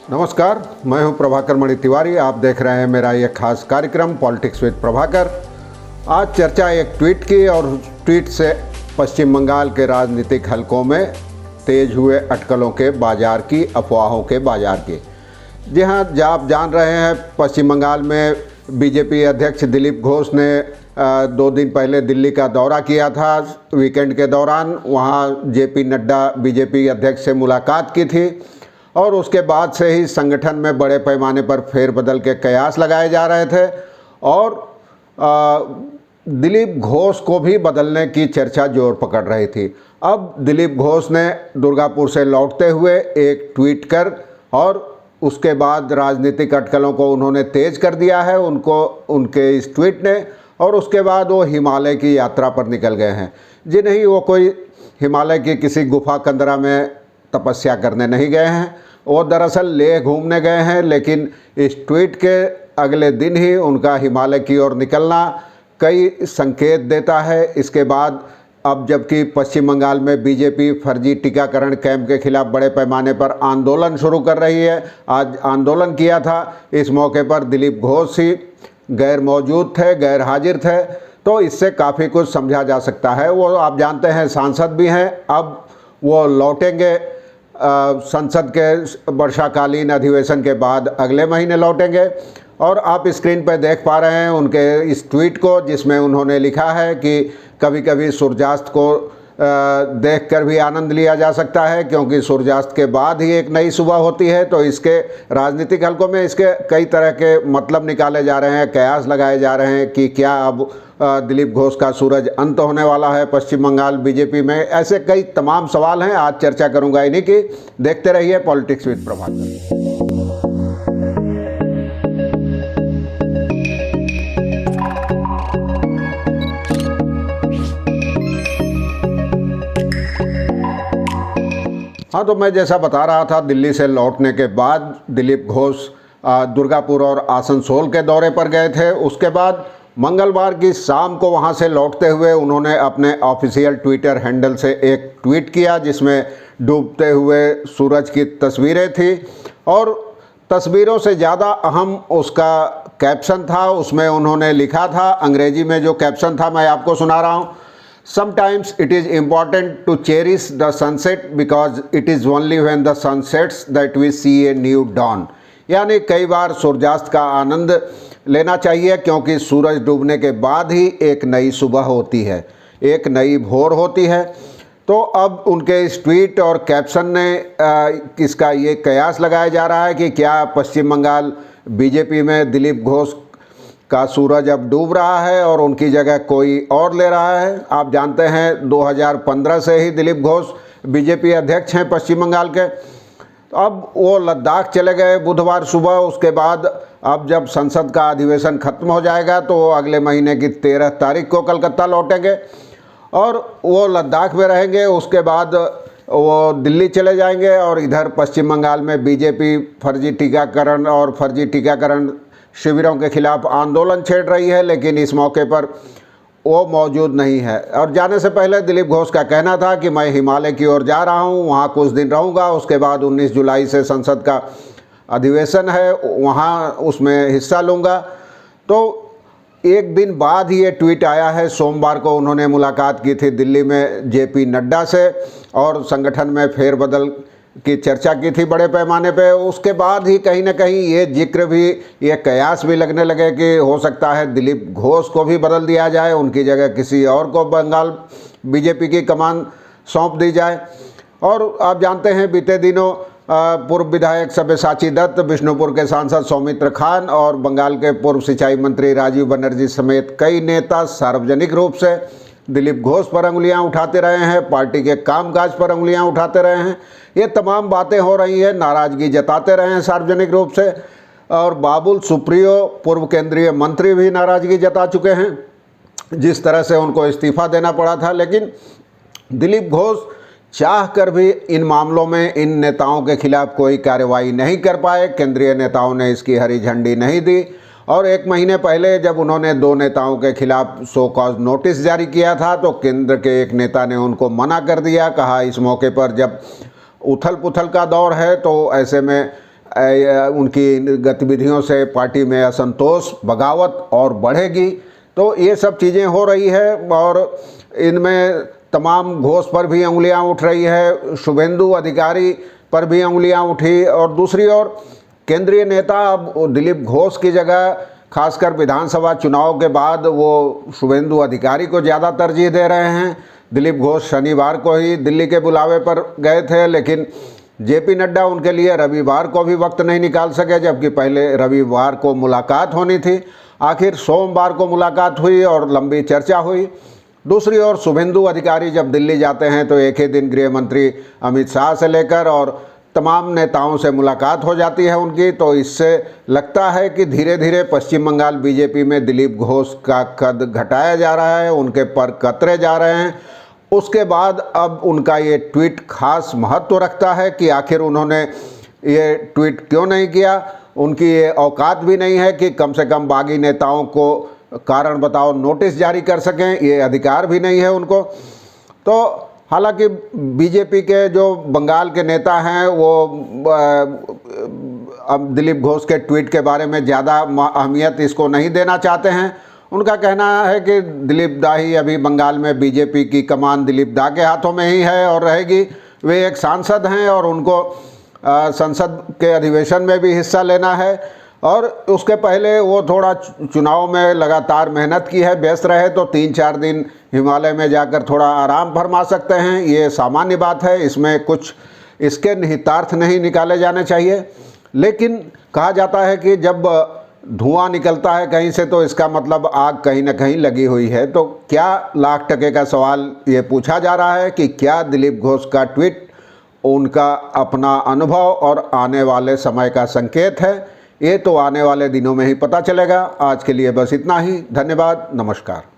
नमस्कार, मैं हूं प्रभाकर मणि तिवारी। आप देख रहे हैं मेरा एक खास कार्यक्रम पॉलिटिक्स विद प्रभाकर। आज चर्चा एक ट्वीट की और ट्वीट से पश्चिम बंगाल के राजनीतिक हलकों में तेज हुए अटकलों के बाजार की, अफवाहों के बाजार की। जी हाँ, आप जान रहे हैं पश्चिम बंगाल में बीजेपी अध्यक्ष दिलीप घोष ने 2 दिन पहले दिल्ली का दौरा किया था। वीकेंड के दौरान वहाँ जेपी नड्डा बीजेपी अध्यक्ष से मुलाकात की थी और उसके बाद से ही संगठन में बड़े पैमाने पर फेरबदल के कयास लगाए जा रहे थे और दिलीप घोष को भी बदलने की चर्चा जोर पकड़ रही थी। अब दिलीप घोष ने दुर्गापुर से लौटते हुए एक ट्वीट कर और उसके बाद राजनीतिक अटकलों को उन्होंने तेज कर दिया है उनके इस ट्वीट ने, और उसके बाद वो हिमालय की यात्रा पर निकल गए हैं। जी नहीं, वो कोई हिमालय की किसी गुफा कंदरा में तपस्या करने नहीं गए हैं, वो दरअसल लेह घूमने गए हैं। लेकिन इस ट्वीट के अगले दिन ही उनका हिमालय की ओर निकलना कई संकेत देता है। इसके बाद अब जबकि पश्चिम बंगाल में बीजेपी फर्जी टीकाकरण कैंप के खिलाफ बड़े पैमाने पर आंदोलन शुरू कर रही है, आज आंदोलन किया था। इस मौके पर दिलीप घोष ही गैर मौजूद थे, गैर हाजिर थे, तो इससे काफ़ी कुछ समझा जा सकता है। वो आप जानते हैं सांसद भी हैं, अब वो लौटेंगे संसद के वर्षाकालीन अधिवेशन के बाद अगले महीने लौटेंगे। और आप स्क्रीन पर देख पा रहे हैं उनके इस ट्वीट को, जिसमें उन्होंने लिखा है कि कभी कभी सूर्यास्त को देखकर भी आनंद लिया जा सकता है, क्योंकि सूर्यास्त के बाद ही एक नई सुबह होती है। तो इसके राजनीतिक हलकों में इसके कई तरह के मतलब निकाले जा रहे हैं, कयास लगाए जा रहे हैं कि क्या अब दिलीप घोष का सूरज अंत होने वाला है पश्चिम बंगाल बीजेपी में। ऐसे कई तमाम सवाल हैं, आज चर्चा करूंगा इन्हीं की। देखते रहिए पॉलिटिक्स विद प्रभाकर। हाँ, तो मैं जैसा बता रहा था, दिल्ली से लौटने के बाद दिलीप घोष दुर्गापुर और आसनसोल के दौरे पर गए थे। उसके बाद मंगलवार की शाम को वहाँ से लौटते हुए उन्होंने अपने ऑफिशियल ट्विटर हैंडल से एक ट्वीट किया, जिसमें डूबते हुए सूरज की तस्वीरें थी और तस्वीरों से ज़्यादा अहम उसका कैप्शन था। उसमें उन्होंने लिखा था, अंग्रेजी में जो कैप्शन था मैं आपको सुना रहा हूँ। Sometimes it is important to cherish the sunset because it is only when the sun sets that we see a new dawn। यानी कई बार सूर्यास्त का आनंद लेना चाहिए, क्योंकि सूरज डूबने के बाद ही एक नई सुबह होती है, एक नई भोर होती है। तो अब उनके इस ट्वीट और कैप्शन ने इसका ये कयास लगाया जा रहा है कि क्या पश्चिम बंगाल बीजेपी में दिलीप घोष का सूरज अब डूब रहा है और उनकी जगह कोई और ले रहा है। आप जानते हैं 2015 से ही दिलीप घोष बीजेपी अध्यक्ष हैं पश्चिम बंगाल के। अब वो लद्दाख चले गए बुधवार सुबह। उसके बाद अब जब संसद का अधिवेशन खत्म हो जाएगा तो वो अगले महीने की 13 तारीख को कलकत्ता लौटेंगे और वो लद्दाख में रहेंगे। उसके बाद वो दिल्ली चले जाएंगे और इधर पश्चिम बंगाल में बीजेपी फर्जी टीकाकरण और फर्जी टीकाकरण शिविरों के खिलाफ आंदोलन छेड़ रही है, लेकिन इस मौके पर वो मौजूद नहीं है। और जाने से पहले दिलीप घोष का कहना था कि मैं हिमालय की ओर जा रहा हूँ, वहाँ कुछ दिन रहूँगा, उसके बाद 19 जुलाई से संसद का अधिवेशन है, वहाँ उसमें हिस्सा लूँगा। तो एक दिन बाद ही ये ट्वीट आया है। सोमवार को उन्होंने मुलाकात की थी दिल्ली में जेपी नड्डा से और संगठन में फेरबदल की चर्चा की थी बड़े पैमाने पे। उसके बाद ही कहीं ना कहीं ये जिक्र भी, ये कयास भी लगने लगे कि हो सकता है दिलीप घोष को भी बदल दिया जाए, उनकी जगह किसी और को बंगाल बीजेपी की कमान सौंप दी जाए। और आप जानते हैं बीते दिनों पूर्व विधायक सब्यसाची दत्त, बिष्णुपुर के सांसद सौमित्र खान और बंगाल के पूर्व सिंचाई मंत्री राजीव बनर्जी समेत कई नेता सार्वजनिक रूप से दिलीप घोष पर उंगलियां उठाते रहे हैं, पार्टी के कामकाज पर उंगलियां उठाते रहे हैं। ये तमाम बातें हो रही हैं, नाराज़गी जताते रहे हैं सार्वजनिक रूप से। और बाबुल सुप्रियो पूर्व केंद्रीय मंत्री भी नाराज़गी जता चुके हैं, जिस तरह से उनको इस्तीफ़ा देना पड़ा था। लेकिन दिलीप घोष चाह कर भी इन मामलों में इन नेताओं के खिलाफ कोई कार्रवाई नहीं कर पाए। केंद्रीय नेताओं ने इसकी हरी झंडी नहीं दी और 1 महीने पहले जब उन्होंने 2 नेताओं के खिलाफ शो कॉज नोटिस जारी किया था तो केंद्र के एक नेता ने उनको मना कर दिया। कहा इस मौके पर जब उथल पुथल का दौर है तो ऐसे में उनकी गतिविधियों से पार्टी में असंतोष, बगावत और बढ़ेगी। तो ये सब चीज़ें हो रही है और इनमें तमाम घोष पर भी उंगलियां उठ रही है, शुभेंदु अधिकारी पर भी उंगलियां उठी, और दूसरी ओर केंद्रीय नेता अब दिलीप घोष की जगह खासकर विधानसभा चुनाव के बाद वो शुभेंदु अधिकारी को ज़्यादा तरजीह दे रहे हैं। दिलीप घोष शनिवार को ही दिल्ली के बुलावे पर गए थे, लेकिन जेपी नड्डा उनके लिए रविवार को भी वक्त नहीं निकाल सके, जबकि पहले रविवार को मुलाकात होनी थी। आखिर सोमवार को मुलाकात हुई और लंबी चर्चा हुई। दूसरी ओर शुभेंदु अधिकारी जब दिल्ली जाते हैं तो एक ही दिन गृह मंत्री अमित शाह से लेकर और तमाम नेताओं से मुलाकात हो जाती है उनकी। तो इससे लगता है कि धीरे धीरे पश्चिम बंगाल बीजेपी में दिलीप घोष का कद घटाया जा रहा है, उनके पर कतरे जा रहे हैं। उसके बाद अब उनका ये ट्वीट खास महत्व रखता है कि आखिर उन्होंने ये ट्वीट क्यों नहीं किया। उनकी ये औकात भी नहीं है कि कम से कम बागी नेताओं को कारण बताओ नोटिस जारी कर सकें, ये अधिकार भी नहीं है उनको। तो हालांकि बीजेपी के जो बंगाल के नेता हैं वो अब दिलीप घोष के ट्वीट के बारे में ज़्यादा अहमियत इसको नहीं देना चाहते हैं। उनका कहना है कि दिलीप दा ही अभी बंगाल में बीजेपी की कमान दिलीप दा के हाथों में ही है और रहेगी। वे एक सांसद हैं और उनको संसद के अधिवेशन में भी हिस्सा लेना है, और उसके पहले वो थोड़ा चुनाव में लगातार मेहनत की है, व्यस्त रहे तो 3-4 दिन हिमालय में जाकर थोड़ा आराम फरमा सकते हैं। ये सामान्य बात है, इसमें कुछ इसके निहितार्थ नहीं निकाले जाने चाहिए। लेकिन कहा जाता है कि जब धुआं निकलता है कहीं से तो इसका मतलब आग कहीं ना कहीं लगी हुई है। तो क्या लाख टके का सवाल ये पूछा जा रहा है कि क्या दिलीप घोष का ट्वीट उनका अपना अनुभव और आने वाले समय का संकेत है? ये तो आने वाले दिनों में ही पता चलेगा। आज के लिए बस इतना ही। धन्यवाद, नमस्कार।